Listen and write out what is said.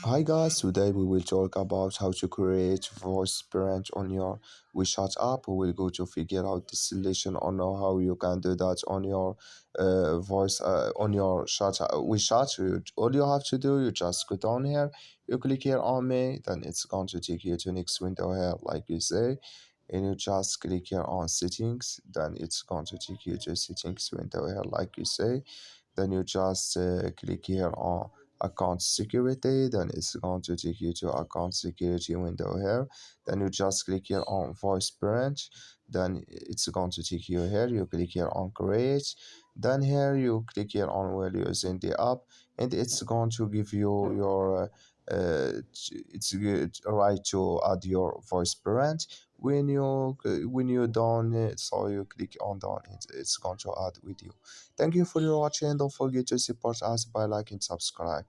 Hi guys, today we will talk about how to create Voiceprint on your WeChat app. We will go to figure out the solution on how you can do that on your voice on your WeChat. All you have to do, you just go down here, you click here on me, then it's going to take you to next window here, like you say, and you just click here on settings, then it's going to take you to settings window here, like you say. Then you just click here on account security, then it's going to take you to account security window here. Then you just click here on voice branch, then it's going to take you here, you click here on create, then here you click here on where you're using the app, and it's going to give you your it's good right to add your voice branch. When you done it, so you click on done, it's going to add with you. Thank you for your watching. Don't forget to support us by liking, subscribe.